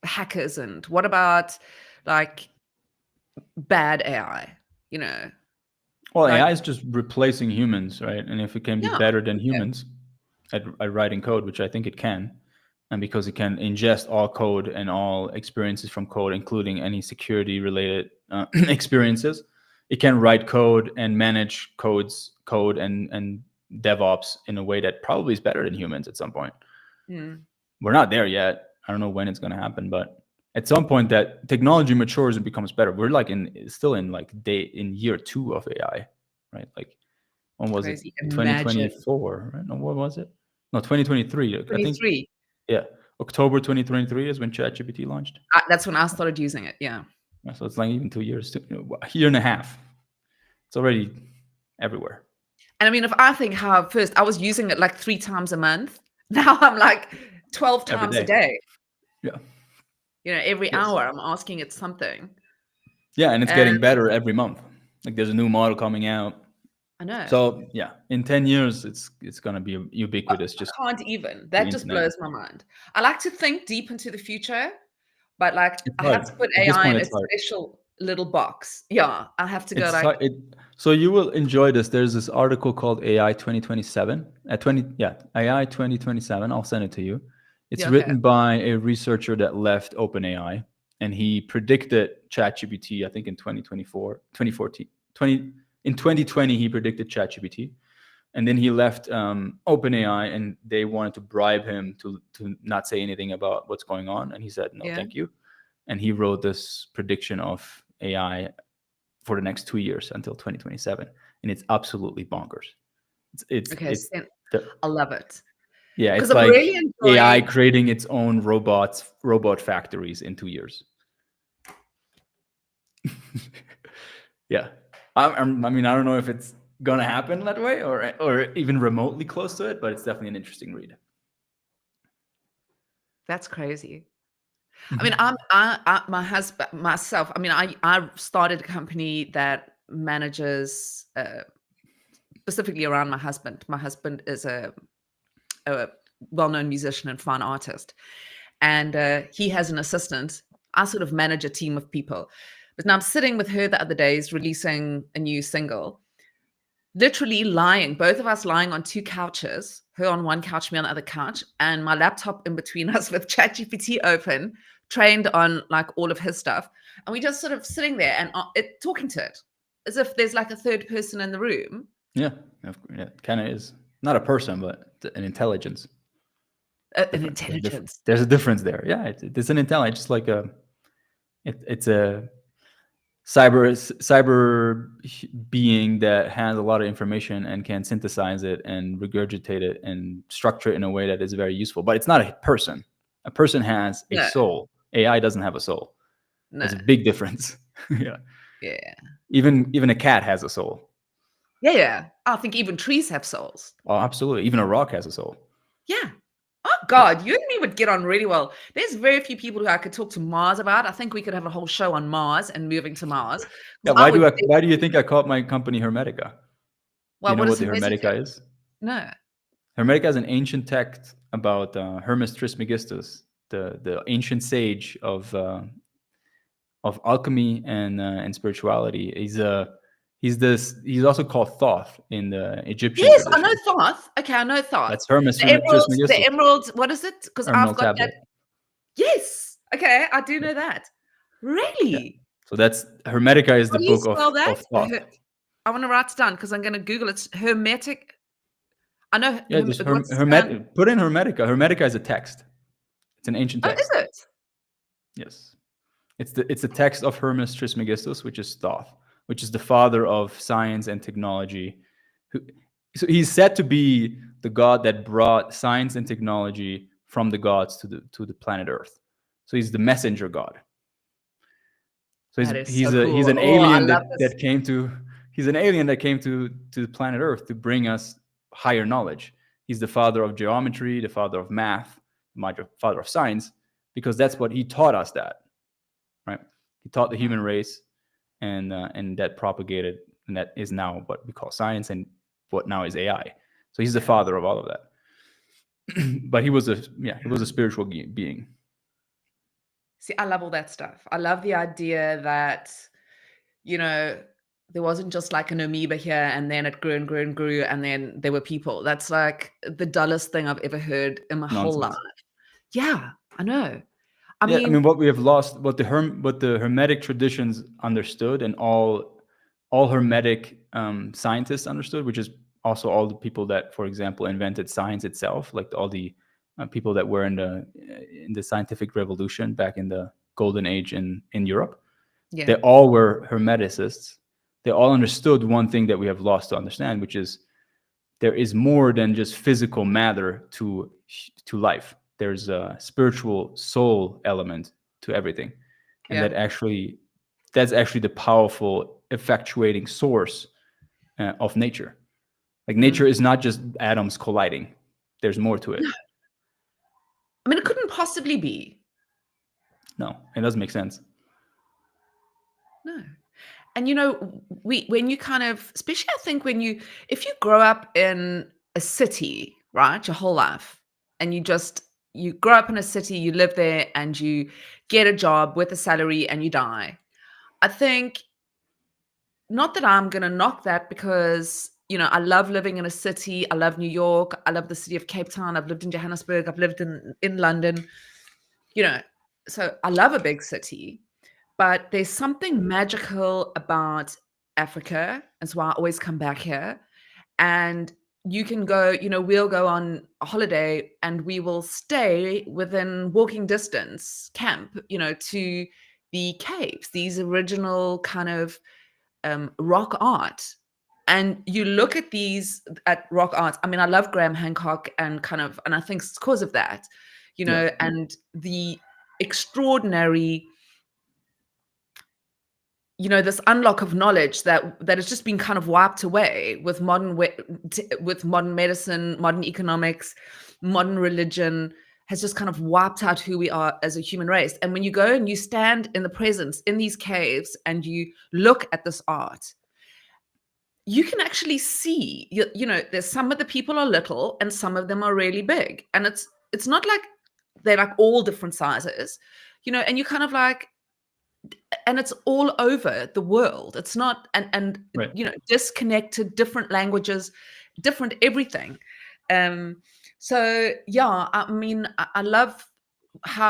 hackers, and what about like bad AI, Well, like, AI is just replacing humans, right? And if it can be better than humans at writing code, which I think it can, and because it can ingest all code and all experiences from code, including any security-related experiences, it can write code and manage code and DevOps in a way that probably is better than humans at some point. We're not there yet. I don't know when it's going to happen, but at some point that technology matures and becomes better. We're like still in year 2 of AI, right? Like when was it? 2024, right? No, what was it? No, 2023. 23. I think. Yeah, October 2023 is when ChatGPT launched. That's when I started using it. Yeah. So it's like even 2 years, a year and a half. It's already everywhere. And I mean, if I think how first I was using it like 3 times a month, now I'm like 12 times a day. Yeah. Every hour I'm asking it something. Yeah, and it's getting better every month. Like there's a new model coming out. I know. So yeah, in 10 years, it's gonna be ubiquitous. I can't even. That just blows my mind. I like to think deep into the future, but like I have to put AI in a special little box. Yeah, I have to go so you will enjoy this. There's this article called AI 2027. AI 2027. I'll send it to you. It's written by a researcher that left OpenAI, and he predicted ChatGPT, I think in 2014. In 2020, he predicted ChatGPT. And then he left OpenAI, and they wanted to bribe him to not say anything about what's going on. And he said, no, thank you. And he wrote this prediction of AI for the next 2 years until 2027. And it's absolutely bonkers. I love it. Yeah, it's like really AI creating its own robot factories in 2 years. Yeah. I mean, I don't know if it's gonna happen that way or even remotely close to it, but it's definitely an interesting read. That's crazy. I mean, my husband, myself, I mean, I started a company that manages specifically around my husband. My husband is a well-known musician and fine artist, and he has an assistant. I sort of manage a team of people. But now I'm sitting with her the other days, releasing a new single, literally lying, both of us lying on 2 couches, her on one couch, me on the other couch, and my laptop in between us with ChatGPT open, trained on like all of his stuff. And we just sort of sitting there and talking to it as if there's like a third person in the room. Yeah, it kind of is. Not a person, but an intelligence. An intelligence. There's a difference there. Yeah, it's an intelligence. It's like it's a cyber being that has a lot of information and can synthesize it and regurgitate it and structure it in a way that is very useful. But it's not a person. A person has a soul. AI doesn't have a soul. There's a big difference. Yeah. Even a cat has a soul. Yeah. I think even trees have souls. Oh, absolutely. Even a rock has a soul. Yeah. Oh God, you and me would get on really well. There's very few people who I could talk to Mars about. I think we could have a whole show on Mars and moving to Mars. Yeah, why do you think I called my company Hermetica? Well, you know what the Hermetica is? No. Hermetica is an ancient text about Hermes Trismegistus, the ancient sage of alchemy and spirituality. He's also called Thoth in the Egyptian tradition. I know Thoth. Okay, I know Thoth. That's Hermes Trismegistus. The emerald, what is it? Because I've got tablet. that. Yes. Okay, I do know that. Really? Yeah. So that's Hermetica is the book of Thoth. I want to write it down because I'm going to Google it. Hermetic. I know. Yeah, put in Hermetica. Hermetica is a text. It's an ancient text. Oh, is it? Yes. It's the text of Hermes Trismegistus, which is Thoth, which is the father of science and technology. So he's said to be the god that brought science and technology from the gods to the planet Earth. So he's the messenger god. So he's an alien that came to the planet Earth to bring us higher knowledge. He's the father of geometry, the father of math, the father of science, because that's what he taught us. That, right? He taught the human race, and that propagated, and that is now what we call science, and what now is AI. So he's the father of all of that. But he was a spiritual being. See, I love all that stuff. I love the idea that, there wasn't just like an amoeba here and then it grew and grew and grew and then there were people. That's like the dullest thing I've ever heard in my whole life. Yeah, I know. I mean, what we have lost, what the Hermetic traditions understood, and all Hermetic scientists understood, which is also all the people that, for example, invented science itself, like all the people that were in the scientific revolution back in the golden age in Europe. Yeah. They all were Hermeticists. They all understood one thing that we have lost to understand, which is there is more than just physical matter to life. There's a spiritual soul element to everything, and that's actually the powerful effectuating source of nature. Like nature is not just atoms colliding. There's more to it. I mean, it couldn't possibly be. No, it doesn't make sense. No. And when you kind of, especially I think if you grow up in a city, right, your whole life, and you grow up in a city, you live there, and you get a job with a salary and you die. I think, not that I'm going to knock that, because, I love living in a city. I love New York. I love the city of Cape Town. I've lived in Johannesburg. I've lived in London, so I love a big city. But there's something magical about Africa. That's why I always come back here. And you can go, we'll go on a holiday and we will stay within walking distance camp, to the caves, these original kind of rock art. And you look at rock art. I mean, I love Graham Hancock, and I think it's because of that, and the extraordinary, this unlock of knowledge that has just been kind of wiped away with modern medicine, modern economics, modern religion, has just kind of wiped out who we are as a human race. And when you go and you stand in the presence in these caves and you look at this art, you can actually see, there's some of the people are little and some of them are really big. And it's not like they're like all different sizes, and you kind of like, and it's all over the world. It's not, and Right. Disconnected, different languages, different everything. So yeah, I mean, I love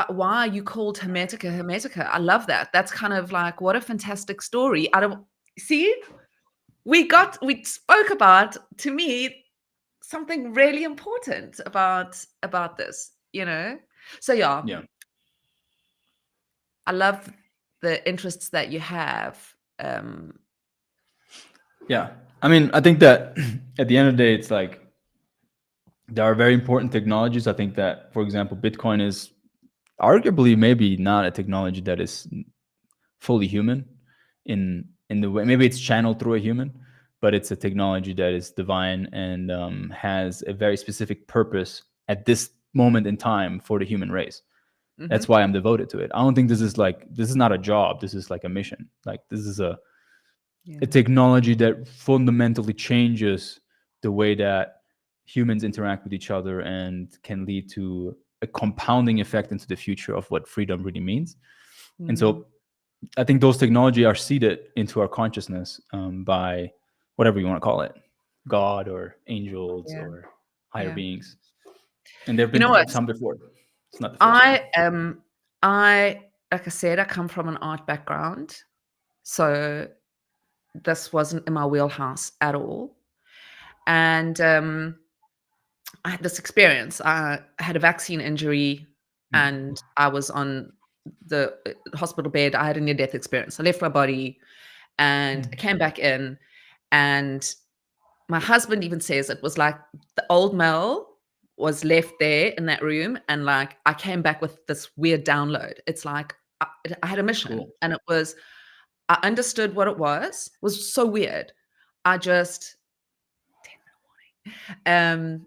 why you called Hermetica. I love that. That's kind of like, what a fantastic story. We spoke about, to me, something really important about this, So yeah. I love the interests that you have. Yeah. I mean, I think that at the end of the day, it's like, there are very important technologies. I think that, for example, Bitcoin is arguably maybe not a technology that is fully human in the way, maybe it's channeled through a human, but it's a technology that is divine and has a very specific purpose at this moment in time for the human race. Mhm. That's why I'm devoted to it. I don't think this is not a job. This is like a mission. Like, this is a technology that fundamentally changes the way that humans interact with each other and can lead to a compounding effect into the future of what freedom really means. Mhm. And so I think those technology are seeded into our consciousness by whatever you want to call it, God or angels or higher beings. And there have been some before. It's not the first one. Like I said, I come from an art background, so this wasn't in my wheelhouse at all. And I had this experience. I had a vaccine injury, and I was on the hospital bed. I had a near-death experience. I left my body, and I came back in, and my husband even says it was like the old Mel was left there in that room, and like I came back with this weird download. It's like I had a mission, and it was, I understood what it was. It was so weird. I just 10-minute warning.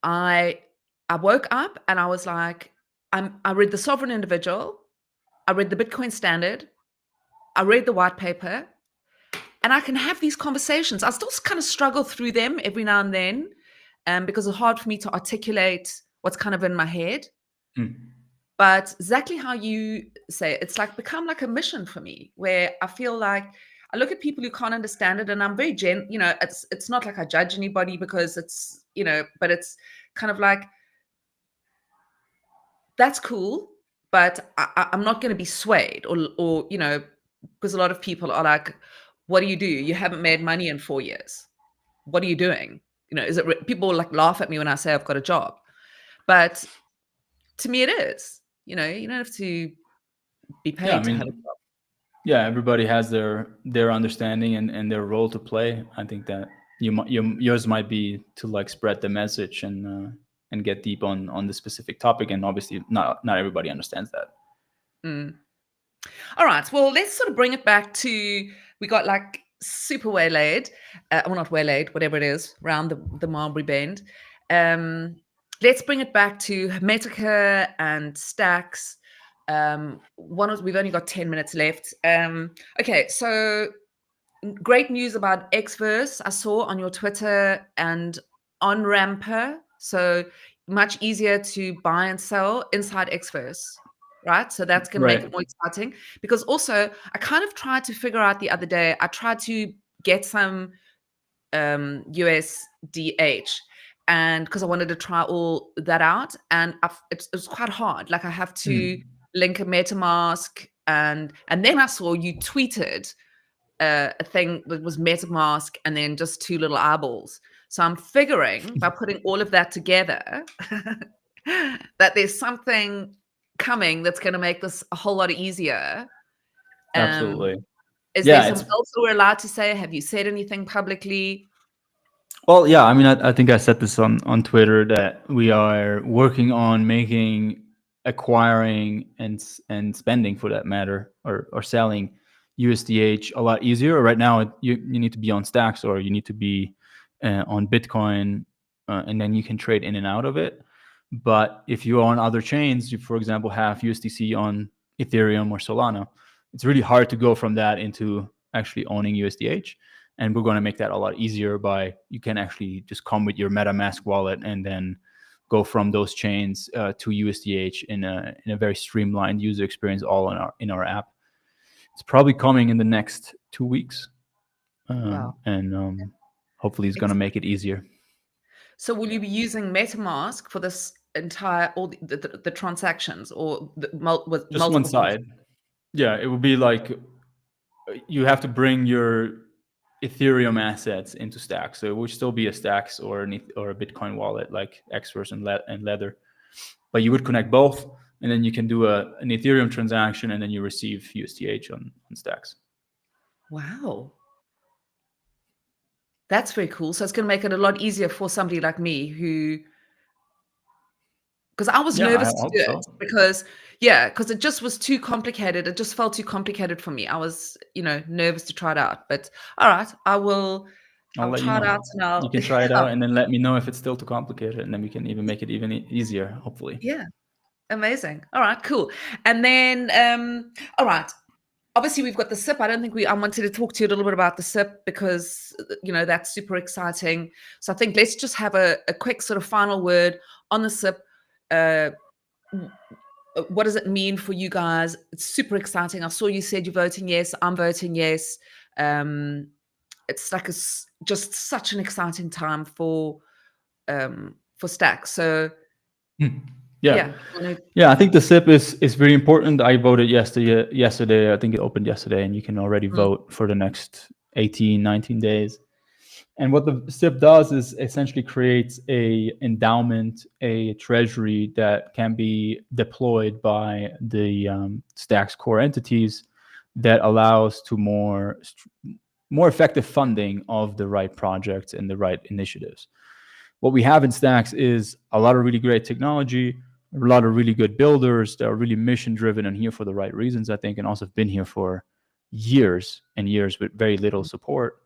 I woke up and I was like, I read the Sovereign Individual, I read the Bitcoin Standard, I read the white paper, and I can have these conversations. I still kind of struggle through them every now and then, because it's hard for me to articulate what's kind of in my head. But exactly how you say it, it's like become like a mission for me, where I feel like I look at people who can't understand it, and I'm very it's not like I judge anybody, because it's, but it's kind of like, that's cool, but I'm not going to be swayed or because a lot of people are like, what do? You haven't made money in 4 years. What are you doing? Is it people like laugh at me when I say I've got a job, but to me it is. You don't have to be paid to have a job. Yeah, everybody has their understanding and their role to play. I think that yours might be to like spread the message and get deep on the specific topic, and obviously not everybody understands that. All right, well, let's sort of bring it back to, we got like super waylaid, well, not waylaid, whatever it is, around the Marbury Bend. Let's bring it back to Hermetica and Stacks. We've only got 10 minutes left. Okay, so great news about Xverse I saw on your Twitter and OnRamper. So much easier to buy and sell inside Xverse, right? So that's going to make it more exciting. Because also, I kind of tried to figure out the other day, I tried to get some USDh, and because I wanted to try all that out, and it was quite hard. Like I have to link a MetaMask, and then I saw you tweeted a thing that was MetaMask and then just two little eyeballs. So I'm figuring by putting all of that together that there's something coming that's going to make this a whole lot easier. Absolutely. Is there something else we're allowed to say? Have you said anything publicly? Well, yeah, I mean, I think I said this on Twitter that we are working on making acquiring and spending, for that matter, or selling USDh a lot easier. Right now, you need to be on Stacks or you need to be on Bitcoin, and then you can trade in and out of it. But if you are on other chains, you, for example, have USDC on Ethereum or Solana, it's really hard to go from that into actually owning USDh. And we're going to make that a lot easier by you can actually just come with your MetaMask wallet and then go from those chains to USDh in a very streamlined user experience, all in our app. It's probably coming in the next 2 weeks, and hopefully it's going to make it easier. So will you be using MetaMask for this entire all the transactions, or with just multiple one side? Yeah, it would be like you have to bring your Ethereum assets into Stacks, so it would still be a Stacks or a Bitcoin wallet like Xverse and Ledger, but you would connect both, and then you can do an Ethereum transaction, and then you receive USDh on Stacks. Wow, that's very cool. So it's going to make it a lot easier for somebody like me who, because I was nervous to do it because it just was too complicated. It just felt too complicated for me. I was, nervous to try it out. But all right, I'll try it out now. You can try it out and then let me know if it's still too complicated, and then we can even make it even easier, hopefully. Yeah, amazing. All right, cool. And then, all right. Obviously, we've got the SIP. I wanted to talk to you a little bit about the SIP because, that's super exciting. So I think let's just have a quick sort of final word on the SIP. What does it mean for you guys? It's super exciting. I saw you said you're voting yes. I'm voting yes. It's like just such an exciting time for Stacks. So yeah, I think the SIP is very important. I voted yesterday. I think it opened yesterday, and you can already vote for the next 18, 19 days. And what the SIP does is essentially creates a endowment, a treasury that can be deployed by the Stacks core entities that allows to more effective funding of the right projects and the right initiatives. What we have in Stacks is a lot of really great technology, a lot of really good builders that are really mission driven and here for the right reasons, I think, and also have been here for years and years with very little support.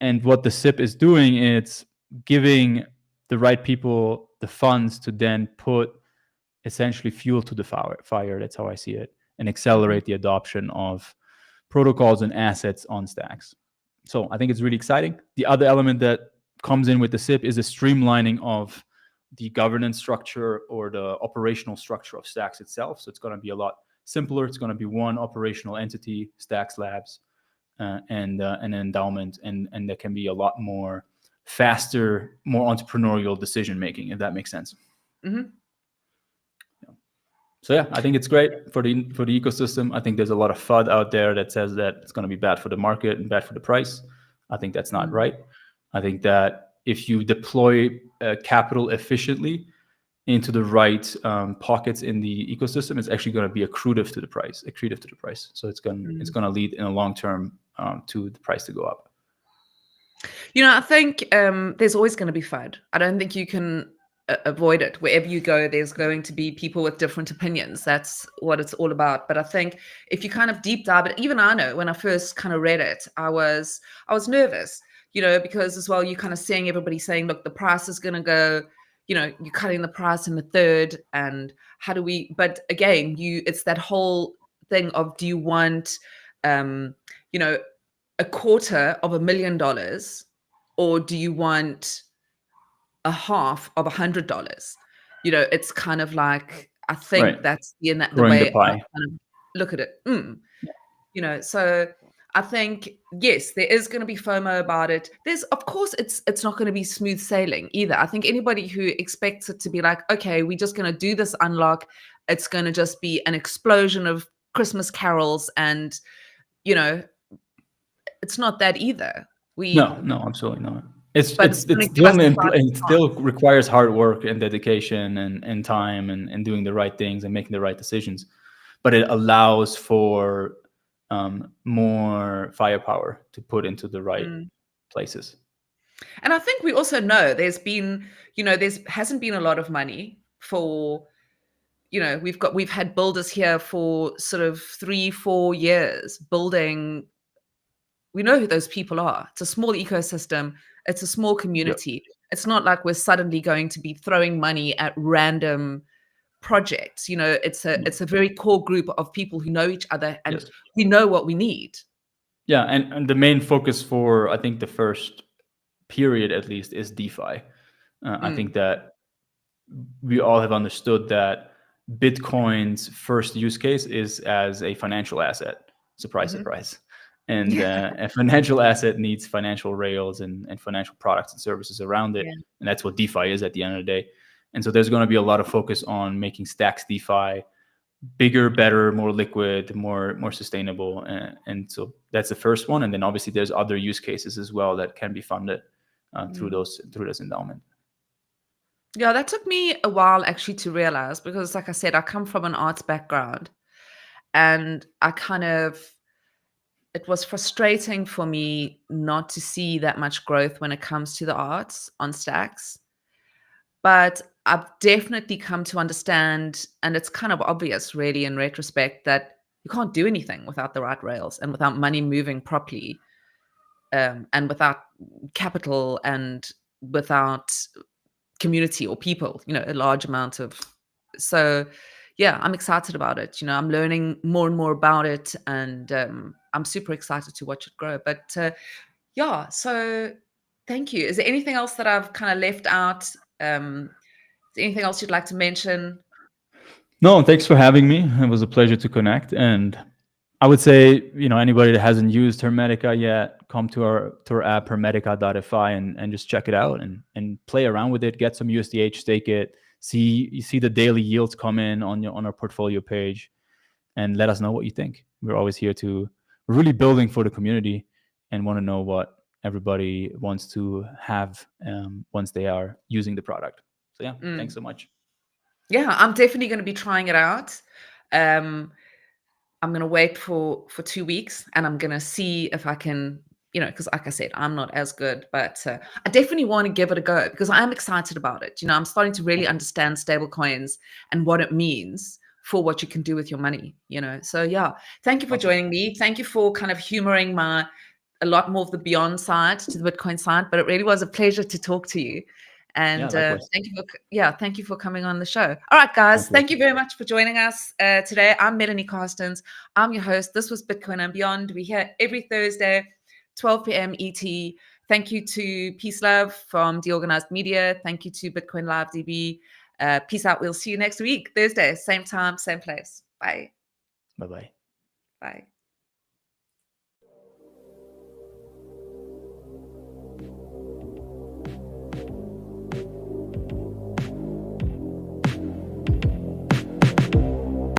And what the SIP is doing, it's giving the right people the funds to then put essentially fuel to the fire. That's how I see it, and accelerate the adoption of protocols and assets on Stacks. So I think it's really exciting. The other element that comes in with the SIP is a streamlining of the governance structure or the operational structure of Stacks itself. So it's going to be a lot simpler. It's going to be one operational entity, Stacks Labs, and an endowment, and there can be a lot more faster, more entrepreneurial decision making, if that makes sense. Mm-hmm. Yeah. So yeah, I think it's great for the ecosystem. I think there's a lot of FUD out there that says that it's going to be bad for the market and bad for the price. I think that's not right. I think that if you deploy capital efficiently into the right pockets in the ecosystem, it's actually going to be accretive to the price. So it's going to lead in a long term to the price to go up. I think there's always going to be FUD. I don't think you can avoid it. Wherever you go, there's going to be people with different opinions. That's what it's all about. But I think if you kind of deep dive it, even I know when I first kind of read it, I was nervous, because as well, you're kind of seeing everybody saying, look, the price is going to go, you're cutting the price in a third. And how do we, but again, it's that whole thing of, do you want, you know, $250,000, or do you want $50,000? You know, it's kind of like, I think Right. that's the Growing way the pie. I kind of look at it. You know, so I think, yes, there is going to be FOMO about it. There's, of course, it's not going to be smooth sailing either. I think anybody who expects it to be like, okay, we're just going to do this unlock, it's going to just be an explosion of Christmas carols, and, you know, it's not that either. No, absolutely not. It's But it's it's still justified. it still requires hard work and dedication and time and doing the right things and making the right decisions, but it allows for more firepower to put into the right places. And I think we also know there's been, you know, hasn't been a lot of money for, you know, we've had builders here for sort of 3-4 years building. We know who those people are. It's a small ecosystem. It's a small community. It's not like we're suddenly going to be throwing money at random projects. You know, it's a very core group of people who know each other, and we know what we need. Yeah, and the main focus for, I think, the first period at least is DeFi. I think that we all have understood that Bitcoin's first use case is as a financial asset. Surprise, surprise. And a financial asset needs financial rails and financial products and services around it. And that's what DeFi is at the end of the day. And so there's going to be a lot of focus on making Stacks DeFi bigger, better, more liquid, more sustainable. And so that's the first one. And then obviously there's other use cases as well that can be funded through those endowment. Yeah, that took me a while actually to realize, because like I said, I come from an arts background, and it was frustrating for me not to see that much growth when it comes to the arts on Stacks. But I've definitely come to understand, and it's kind of obvious really in retrospect, that you can't do anything without the right rails and without money moving properly, and without capital and without community or people, you know, a large amount of. So yeah, I'm excited about it. You know, I'm learning more and more about it, and I'm super excited to watch it grow. But yeah, so thank you. Is there anything else that I've kind of left out? Is there anything else you'd like to mention? No, thanks for having me. It was a pleasure to connect. And I would say, you know, anybody that hasn't used Hermetica yet, come to our app, hermetica.fi, and just check it out and play around with it. Get some USDh, stake it. You see the daily yields come in on our portfolio page, and let us know what you think. We're always here we're really building for the community and want to know what everybody wants to have once they are using the product. So yeah, thanks so much. Yeah, I'm definitely going to be trying it out. I'm going to wait for 2 weeks, and I'm going to see if I can, you know, because like I said, I'm not as good, but I definitely want to give it a go because I'm excited about it. You know, I'm starting to really understand stablecoins and what it means for what you can do with your money, you know. So yeah, thank you for joining me. Thank you for kind of humoring a lot more of the beyond side to the Bitcoin side, but it really was a pleasure to talk to you. And thank you for coming on the show. All right, guys, thank you very much for joining us today. I'm Melanie Carstens. I'm your host. This was Bitcoin and Beyond. We're here every Thursday, 12 p.m. ET. Thank you to Peace Love from Deorganized Media. Thank you to Bitcoin Live DB. Peace out. We'll see you next week, Thursday, same time, same place. Bye. Bye-bye. Bye.